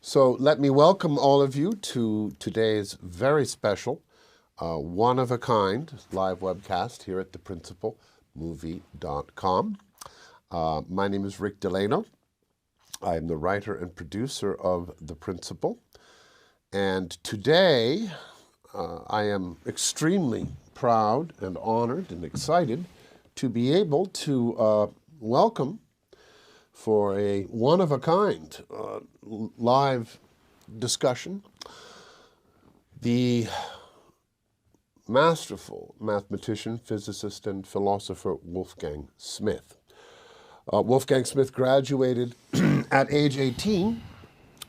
So let me welcome all of you to today's very special, one-of-a-kind live webcast here at theprinciplemovie.com. My name is Rick Delano. I am the writer and producer of The Principle. And today, I am extremely proud and honored and excited to be able to welcome for a one-of-a-kind live discussion the masterful mathematician, physicist, and philosopher Wolfgang Smith. Wolfgang Smith graduated at age 18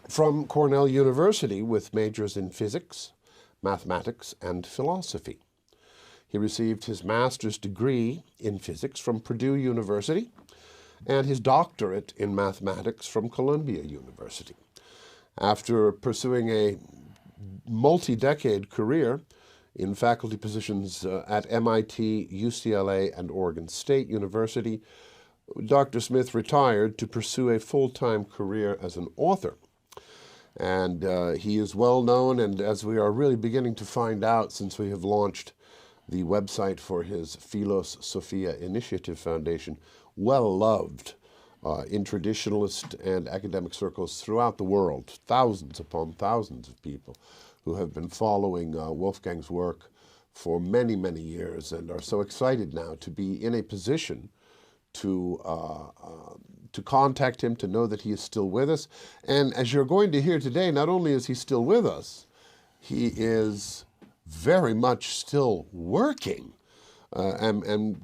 from Cornell University with majors in physics, mathematics, and philosophy. He received his master's degree in physics from Purdue University and his doctorate in mathematics from Columbia University. After pursuing a multi-decade career in faculty positions at MIT, UCLA, and Oregon State University, Dr. Smith retired to pursue a full-time career as an author. And he is well known, and as we are really beginning to find out since we have launched the website for his Philos Sophia Initiative Foundation, well-loved in traditionalist and academic circles throughout the world, thousands upon thousands of people who have been following Wolfgang's work for many, many years and are so excited now to be in a position to contact him, to know that he is still with us. And as you're going to hear today, not only is he still with us, he is very much still working and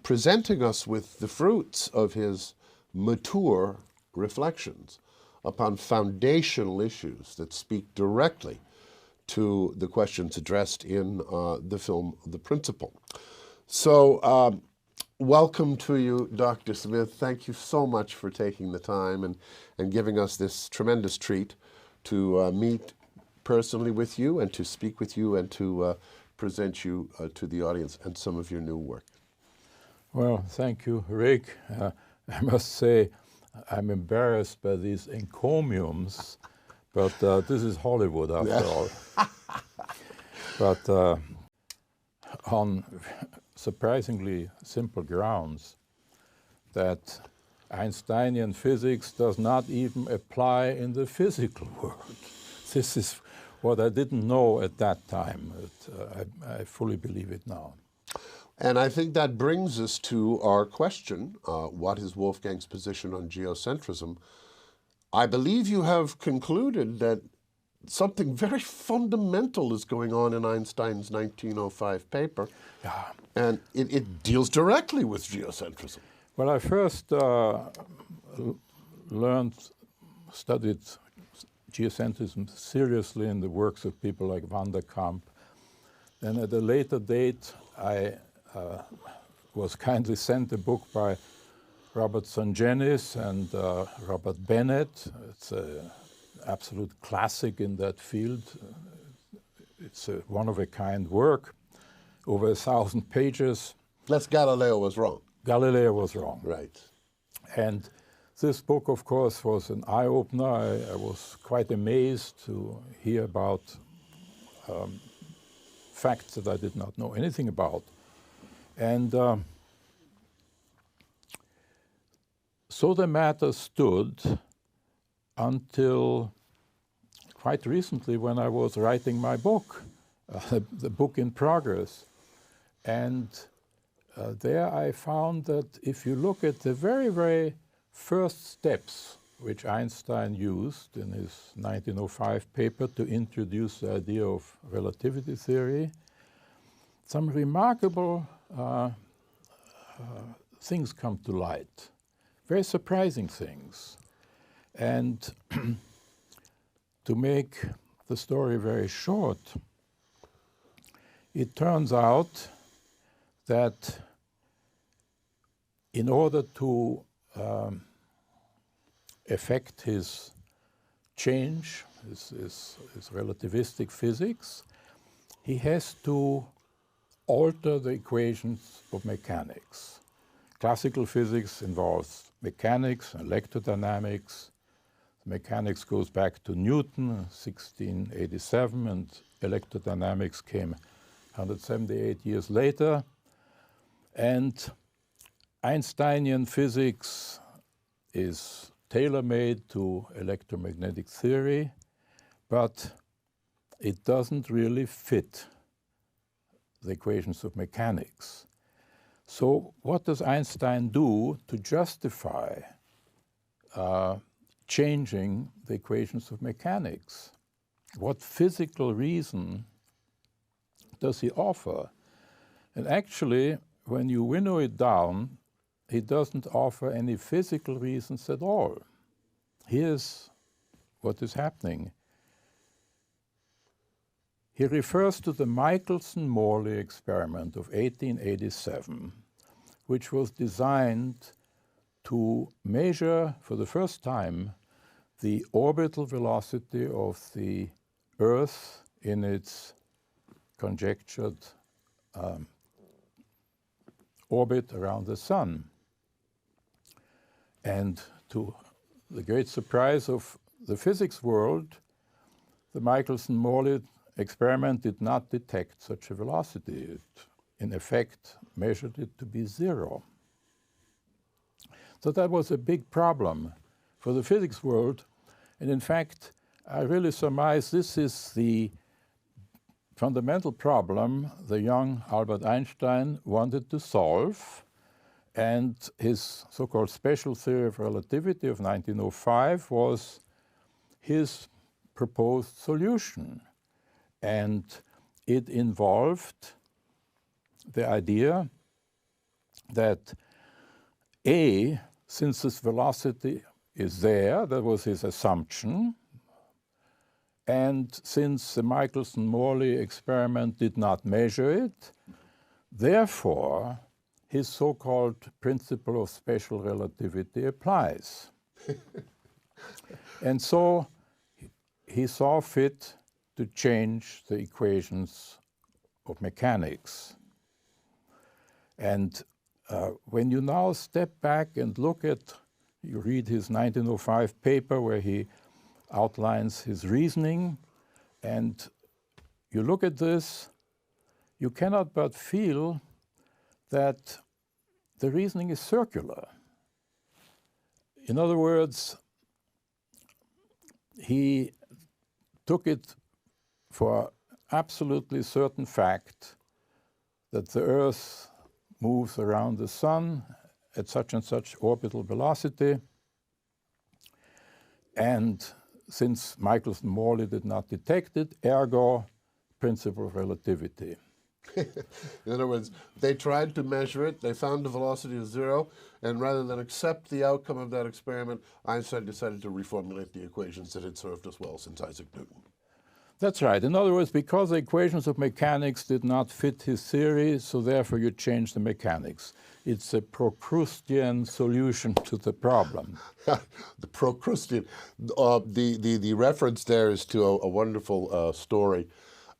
presenting us with the fruits of his mature reflections upon foundational issues that speak directly to the questions addressed in the film The Principle. So welcome to you, Dr. Smith. Thank you so much for taking the time and giving us this tremendous treat to meet personally with you and to speak with you and to present you to the audience and some of your new work. Well, thank you, Rick. I must say I'm embarrassed by these encomiums, but this is Hollywood after all. But on surprisingly simple grounds, that Einsteinian physics does not even apply in the physical world. This is what I didn't know at that time. I fully believe it now. And I think that brings us to our question, what is Wolfgang's position on geocentrism? I believe you have concluded that something very fundamental is going on in Einstein's 1905 paper, and it deals directly with geocentrism. Well, I first studied geocentrism seriously in the works of people like Van der Kamp. Then at a later date, I was kindly sent a book by Robert Sungenis and Robert Bennett. It's an absolute classic in that field. It's a one-of-a-kind work, over 1,000 pages. That's Galileo was wrong. Galileo was wrong. Right. And this book, of course, was an eye-opener. I was quite amazed to hear about facts that I did not know anything about. And so the matter stood until quite recently when I was writing my book, the book in progress. And there I found that if you look at the very, very first steps which Einstein used in his 1905 paper to introduce the idea of relativity theory, some remarkable things come to light, very surprising things. And to make the story very short, it turns out that in order to affect his change, his relativistic physics, he has to alter the equations of mechanics. Classical physics involves mechanics and electrodynamics. Mechanics goes back to Newton, 1687, and electrodynamics came 178 years later. And Einsteinian physics is tailor-made to electromagnetic theory, but it doesn't really fit the equations of mechanics. So what does Einstein do to justify changing the equations of mechanics? What physical reason does he offer? And actually, when you winnow it down, he doesn't offer any physical reasons at all. Here's what is happening. He refers to the Michelson-Morley experiment of 1887, which was designed to measure for the first time the orbital velocity of the Earth in its conjectured orbit around the Sun. And to the great surprise of the physics world, the Michelson-Morley experiment did not detect such a velocity. It, in effect, measured it to be 0. So that was a big problem for the physics world. And in fact, I really surmise this is the fundamental problem the young Albert Einstein wanted to solve. And his so-called special theory of relativity of 1905 was his proposed solution. And it involved the idea that A, since this velocity is there, that was his assumption, and since the Michelson-Morley experiment did not measure it, therefore, his so-called principle of special relativity applies. And so he saw fit to change the equations of mechanics. And when you now step back and look at, you read his 1905 paper where he outlines his reasoning, and you look at this, you cannot but feel that the reasoning is circular. In other words, he took it for absolutely certain fact that the Earth moves around the Sun at such and such orbital velocity. And since Michelson-Morley did not detect it, ergo, principle of relativity. In other words, they tried to measure it, they found the velocity of 0, and rather than accept the outcome of that experiment, Einstein decided to reformulate the equations that had served us well since Isaac Newton. That's right. In other words, because the equations of mechanics did not fit his theory, so therefore you change the mechanics. It's a Procrustean solution to the problem. The Procrustean. The reference there is to a wonderful story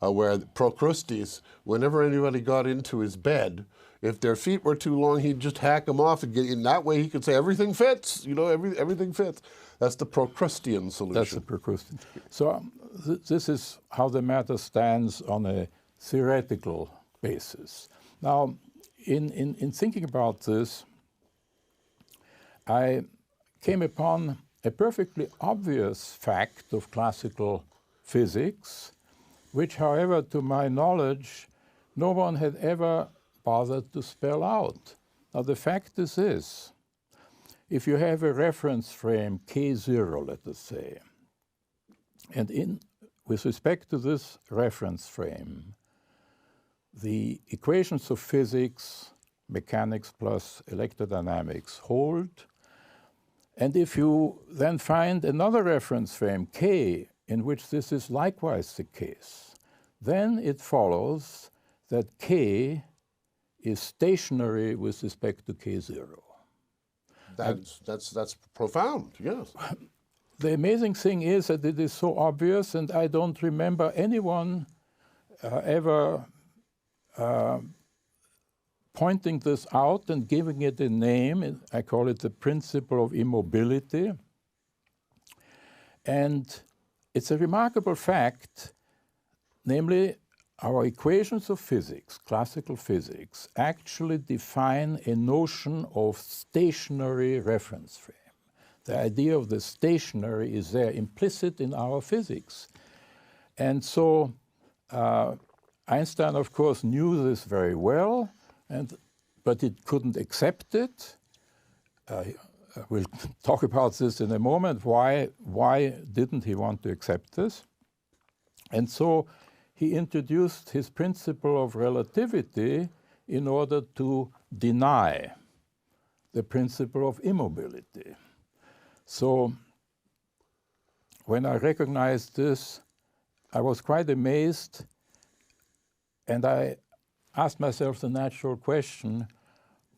where Procrustes, whenever anybody got into his bed, if their feet were too long, he'd just hack them off, and in that way he could say everything fits. You know, everything fits. That's the Procrustean solution. That's the Procrustean. So this is how the matter stands on a theoretical basis. Now, in thinking about this, I came upon a perfectly obvious fact of classical physics, which, however, to my knowledge, no one had ever bothered to spell out. Now, the fact is this. If you have a reference frame K0, let us say, and with respect to this reference frame, the equations of physics, mechanics plus electrodynamics hold, and if you then find another reference frame K in which this is likewise the case, then it follows that K is stationary with respect to K0. That's profound, yes. The amazing thing is that it is so obvious, and I don't remember anyone ever pointing this out and giving it a name. I call it the principle of immobility. And it's a remarkable fact, namely, our equations of physics, classical physics, actually define a notion of stationary reference frame. The idea of the stationary is there implicit in our physics. And so Einstein, of course, knew this very well, but he couldn't accept it. We'll talk about this in a moment. Why didn't he want to accept this? And so he introduced his principle of relativity in order to deny the principle of immobility. So when I recognized this, I was quite amazed, and I asked myself the natural question,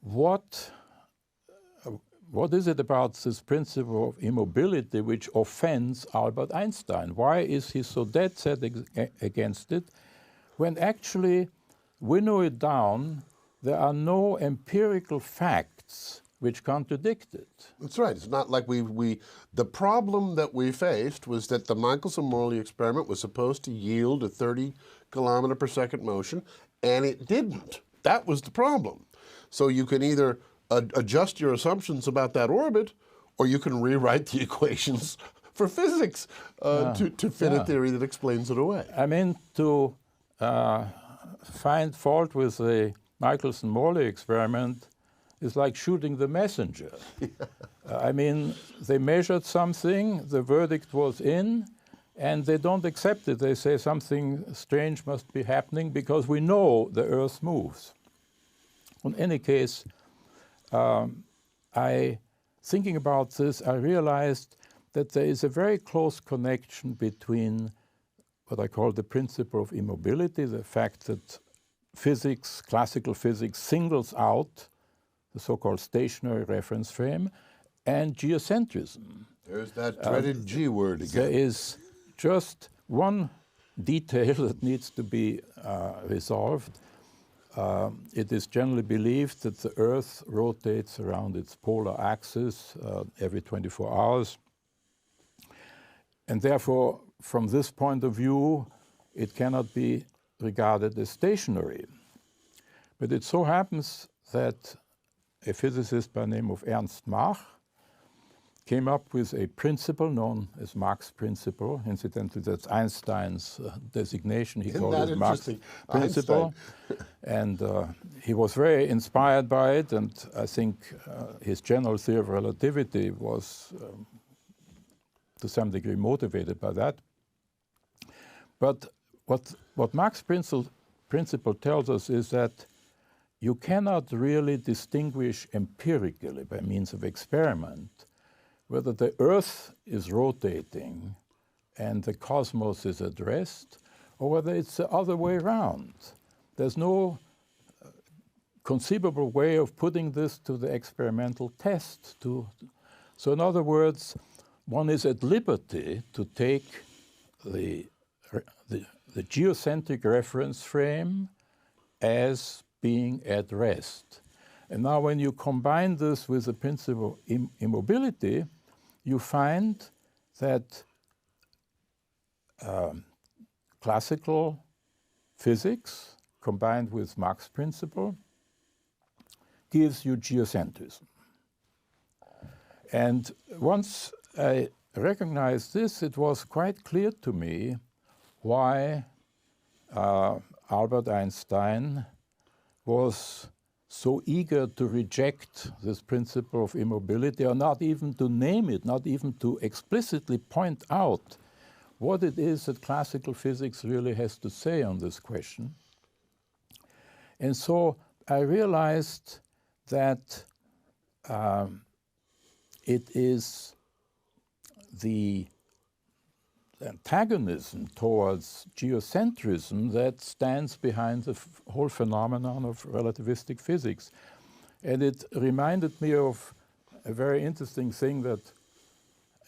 what is it about this principle of immobility which offends Albert Einstein? Why is he so dead set against it, when actually, winnow it down, there are no empirical facts which contradict it? That's right. It's not like the problem that we faced was that the Michelson-Morley experiment was supposed to yield a 30 kilometer per second motion, and it didn't. That was the problem. So you can either adjust your assumptions about that orbit, or you can rewrite the equations for physics to fit a theory that explains it away. I mean, to find fault with the Michelson-Morley experiment is like shooting the messenger. I mean, they measured something, the verdict was in, and they don't accept it. They say something strange must be happening because we know the Earth moves. In any case, thinking about this, I realized that there is a very close connection between what I call the principle of immobility, the fact that physics, classical physics, singles out the so-called stationary reference frame, and geocentrism. There's that dreaded G word again. There is just one detail that needs to be resolved. It is generally believed that the Earth rotates around its polar axis every 24 hours. And therefore, from this point of view, it cannot be regarded as stationary. But it so happens that a physicist by the name of Ernst Mach came up with a principle known as Mach's principle. Incidentally, that's Einstein's designation. He called it Mach's principle. And he was very inspired by it, and I think his general theory of relativity was to some degree motivated by that. But what Mach's principle tells us is that you cannot really distinguish empirically by means of experiment whether the Earth is rotating and the cosmos is at rest, or whether it's the other way around. There's no conceivable way of putting this to the experimental test. So in other words, one is at liberty to take the geocentric reference frame as being at rest. And now when you combine this with the principle of immobility, you find that classical physics combined with Mach's principle gives you geocentrism. And once I recognized this, it was quite clear to me why Albert Einstein was so eager to reject this principle of immobility, or not even to name it, not even to explicitly point out what it is that classical physics really has to say on this question. And so I realized that it is the antagonism towards geocentrism that stands behind the whole phenomenon of relativistic physics. And it reminded me of a very interesting thing that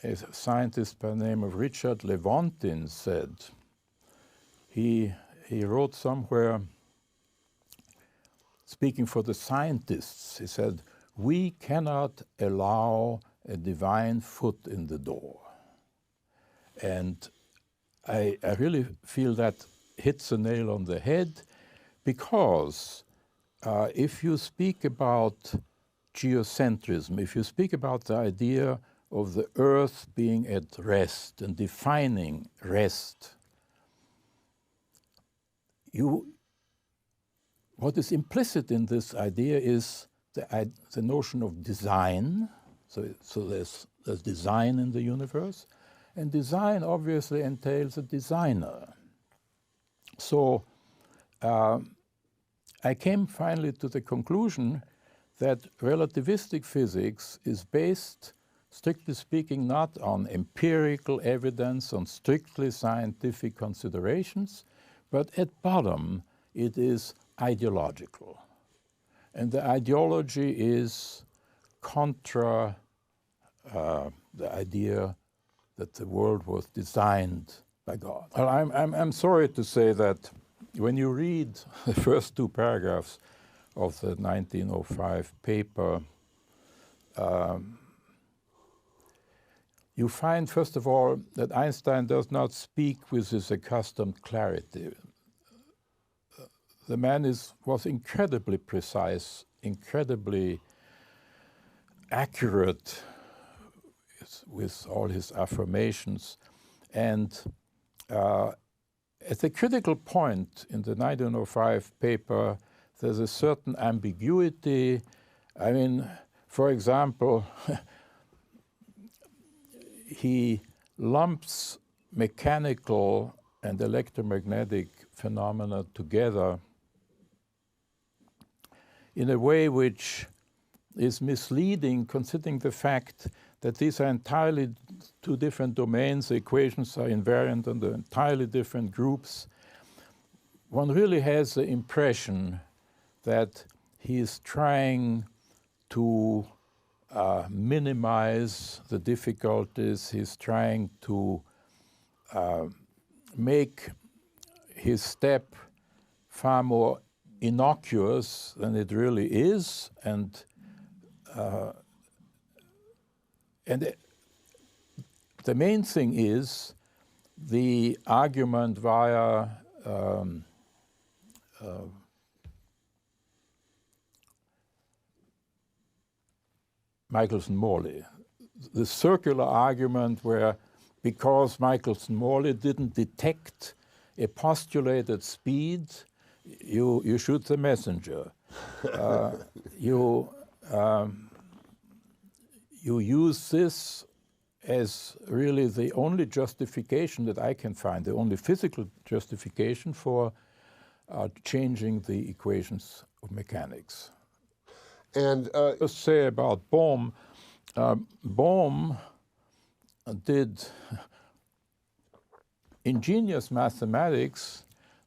a scientist by the name of Richard Lewontin said. He wrote somewhere, speaking for the scientists, he said, "We cannot allow a divine foot in the door." And I really feel that hits the nail on the head, because if you speak about geocentrism, if you speak about the idea of the Earth being at rest and defining rest, what is implicit in this idea is the notion of design. So there's design in the universe, and design obviously entails a designer. So I came finally to the conclusion that relativistic physics is based, strictly speaking, not on empirical evidence, on strictly scientific considerations, but at bottom it is ideological. And the ideology is contra the idea that the world was designed by God. Well, I'm sorry to say that when you read the first two paragraphs of the 1905 paper, you find, first of all, that Einstein does not speak with his accustomed clarity. The man was incredibly precise, incredibly accurate with all his affirmations. And at the critical point in the 1905 paper, there's a certain ambiguity. I mean, for example, he lumps mechanical and electromagnetic phenomena together in a way which is misleading, considering the fact that these are entirely two different domains. The equations are invariant under entirely different groups. One really has the impression that he is trying to minimize the difficulties. He's trying to make his step far more innocuous than it really is, and the main thing is the argument via Michelson-Morley, the circular argument where, because Michelson-Morley didn't detect a postulated speed, you shoot the messenger. You use this as really the only justification that I can find, the only physical justification for changing the equations of mechanics. And let's say about Bohm, Bohm did ingenious mathematics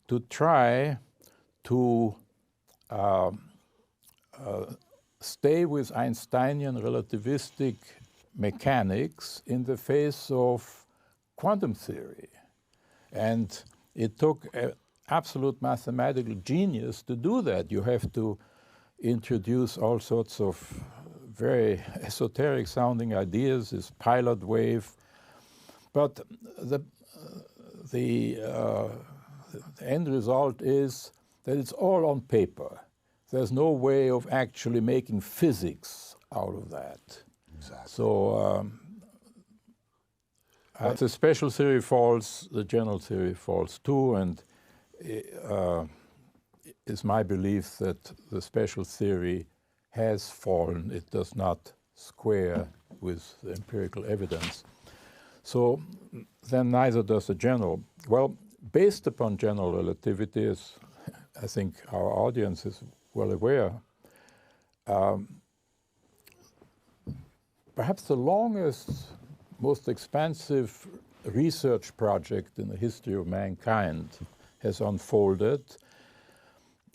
to try to stay with Einsteinian relativistic mechanics in the face of quantum theory. And it took an absolute mathematical genius to do that. You have to introduce all sorts of very esoteric sounding ideas, this pilot wave. But the end result is that it's all on paper. There's no way of actually making physics out of that. Exactly. So if the special theory falls, the general theory falls too, and it's my belief that the special theory has fallen. It does not square with the empirical evidence. So then neither does the general. Well, based upon general relativity, as I think our audience is well aware, perhaps the longest, most expansive research project in the history of mankind has unfolded,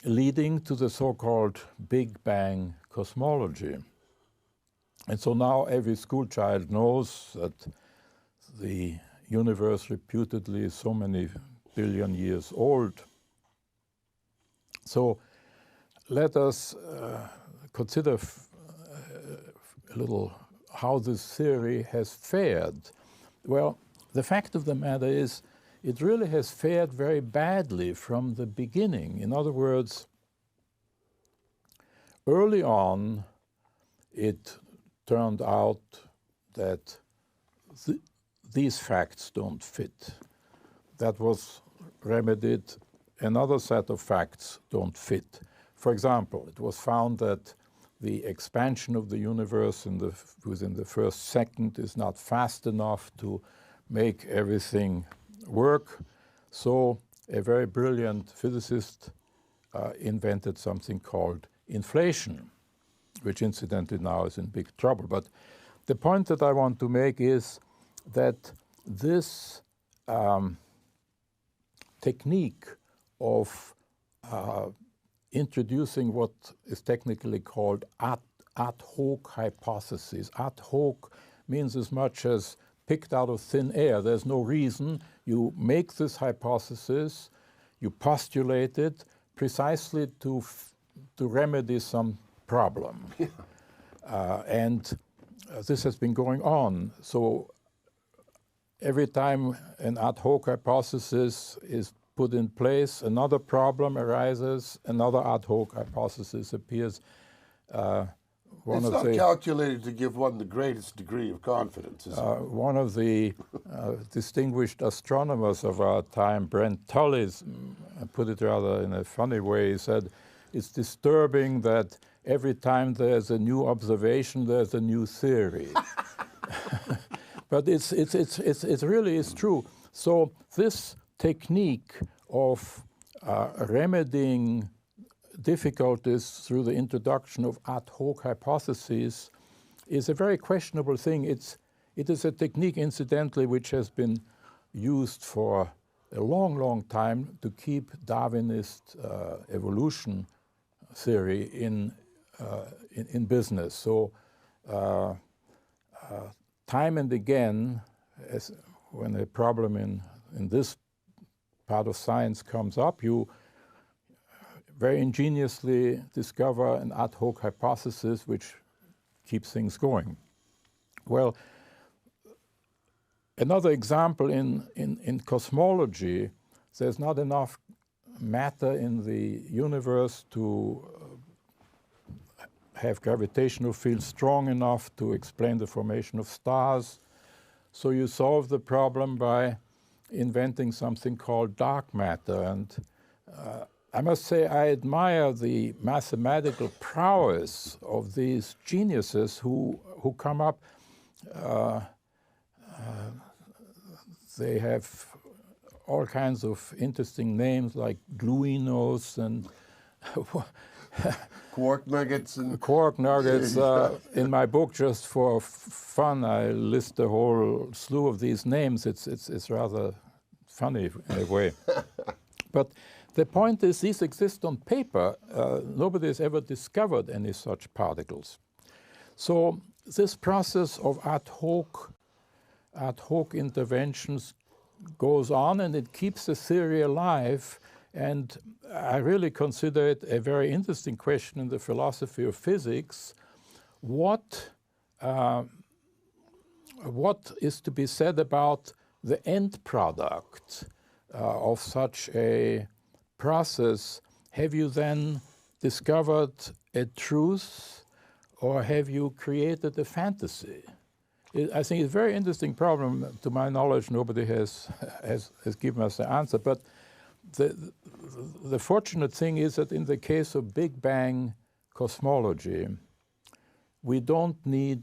leading to the so-called Big Bang cosmology. And so now every school child knows that the universe reputedly is so many billion years old. So let us consider a little how this theory has fared. Well, the fact of the matter is, it really has fared very badly from the beginning. In other words, early on, it turned out that these facts don't fit. That was remedied. Another set of facts don't fit. For example, it was found that the expansion of the universe within the first second is not fast enough to make everything work. So a very brilliant physicist invented something called inflation, which incidentally now is in big trouble. But the point that I want to make is that this technique of introducing what is technically called ad hoc hypotheses. Ad hoc means as much as picked out of thin air. There's no reason. You make this hypothesis, you postulate it precisely to remedy some problem. And this has been going on. So every time an ad hoc hypothesis is put in place, another problem arises, another ad hoc hypothesis appears. It's not calculated to give one the greatest degree of confidence, is it? One of the distinguished astronomers of our time, Brent Tully, put it rather in a funny way. He said, it's disturbing that every time there's a new observation, there's a new theory. But it really is true. So this technique of remedying difficulties through the introduction of ad hoc hypotheses is a very questionable thing. It is a technique, incidentally, which has been used for a long, long time to keep Darwinist evolution theory in business. So time and again, when a problem in this part of science comes up, you very ingeniously discover an ad hoc hypothesis which keeps things going. Well, another example in cosmology, there's not enough matter in the universe to have gravitational fields strong enough to explain the formation of stars. So you solve the problem by inventing something called dark matter. And I must say I admire the mathematical prowess of these geniuses who come up. They have all kinds of interesting names like gluinos and quark nuggets. Quark nuggets. In my book, just for fun, I list a whole slew of these names. It's rather funny in a way. But the point is, these exist on paper. Nobody has ever discovered any such particles. So this process of ad hoc interventions goes on, and it keeps the theory alive. And I really consider it a very interesting question in the philosophy of physics. What is to be said about the end product of such a process? Have you then discovered a truth, or have you created a fantasy? I think it's a very interesting problem. To my knowledge, nobody has given us the answer. But the fortunate thing is that in the case of Big Bang cosmology, we don't need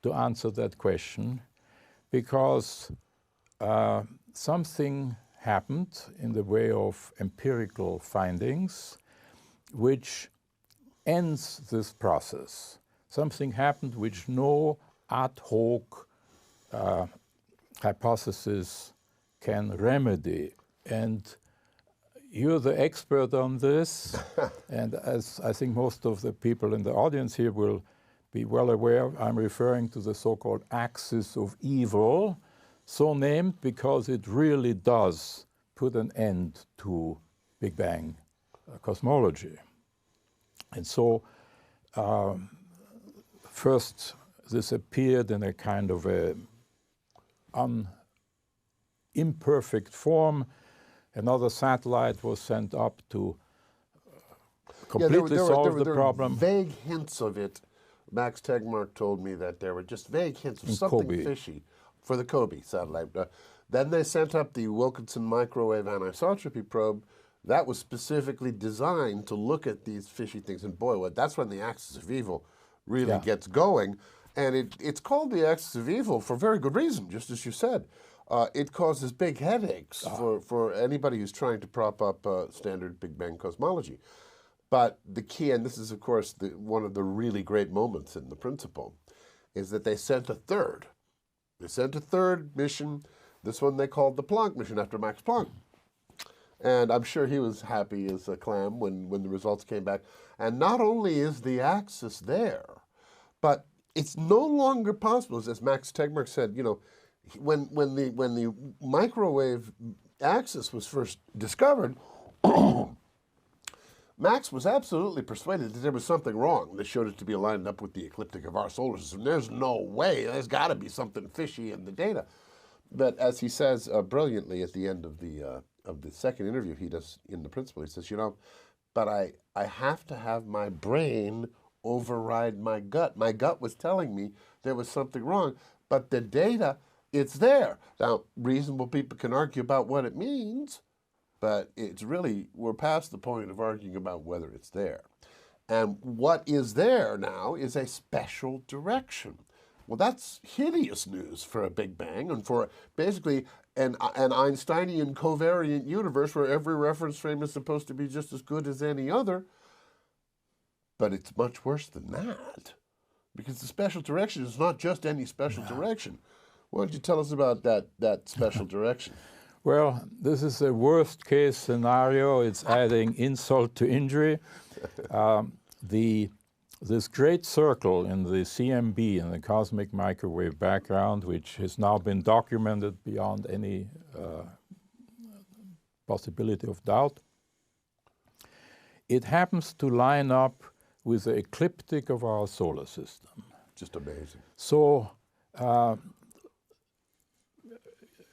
to answer that question, because something happened in the way of empirical findings which ends this process. Something happened which no ad hoc hypothesis can remedy. And you're the expert on this, and as I think most of the people in the audience here will be well aware, I'm referring to the so-called axis of evil, so named because it really does put an end to Big Bang cosmology. And so first this appeared in a kind of a imperfect form. Another satellite was sent up to completely solve the problem. Vague hints of it. Max Tegmark told me that there were just vague hints of something fishy for the COBE satellite. Then they sent up the Wilkinson microwave anisotropy probe. That was specifically designed to look at these fishy things. And boy, that's when the axis of evil really gets going. And it's called the axis of evil for very good reason, just as you said. It causes big headaches for anybody who's trying to prop up standard Big Bang cosmology. But the key, and this is, of course, one of the really great moments in the principle, is that they sent a third. They sent a third mission. This one they called the Planck mission, after Max Planck. And I'm sure he was happy as a clam when the results came back. And not only is the axis there, but it's no longer possible, as Max Tegmark said, you know, when the microwave axis was first discovered, Max was absolutely persuaded that there was something wrong. They showed it to be lined up with the ecliptic of our solar system. There's no way. There's got to be something fishy in the data. But as he says brilliantly at the end of the second interview he does in the principle, he says, you know, but I have to have my brain override my gut. My gut was telling me there was something wrong, but the data, it's there. Now, reasonable people can argue about what it means, but it's really, we're past the point of arguing about whether it's there. And what is there now is a special direction. Well, that's hideous news for a Big Bang and for basically an Einsteinian covariant universe where every reference frame is supposed to be just as good as any other. But it's much worse than that, because the special direction is not just any special direction. Why don't you tell us about that special direction? Well, this is a worst-case scenario. It's adding insult to injury. This great circle in the CMB, in the cosmic microwave background, which has now been documented beyond any possibility of doubt, it happens to line up with the ecliptic of our solar system. Just amazing. So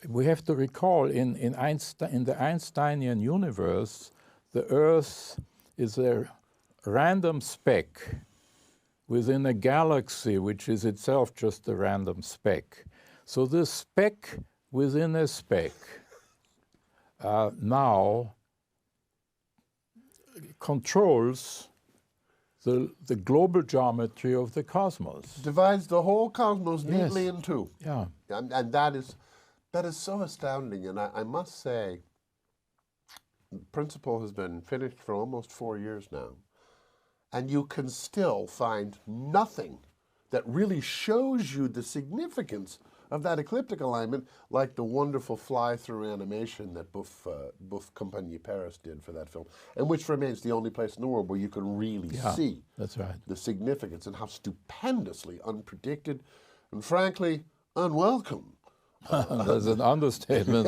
we have to recall in the Einsteinian universe, the Earth is a random speck within a galaxy which is itself just a random speck. So this speck within a speck now controls the global geometry of the cosmos. Divides the whole cosmos neatly in two. Yeah. And that is so astounding. And I must say, the principle has been finished for almost 4 years now. And you can still find nothing that really shows you the significance of that ecliptic alignment, like the wonderful fly-through animation that Bouffe Compagnie Paris did for that film, and which remains the only place in the world where you can really see the significance and how stupendously unpredicted and frankly unwelcome. That's an understatement.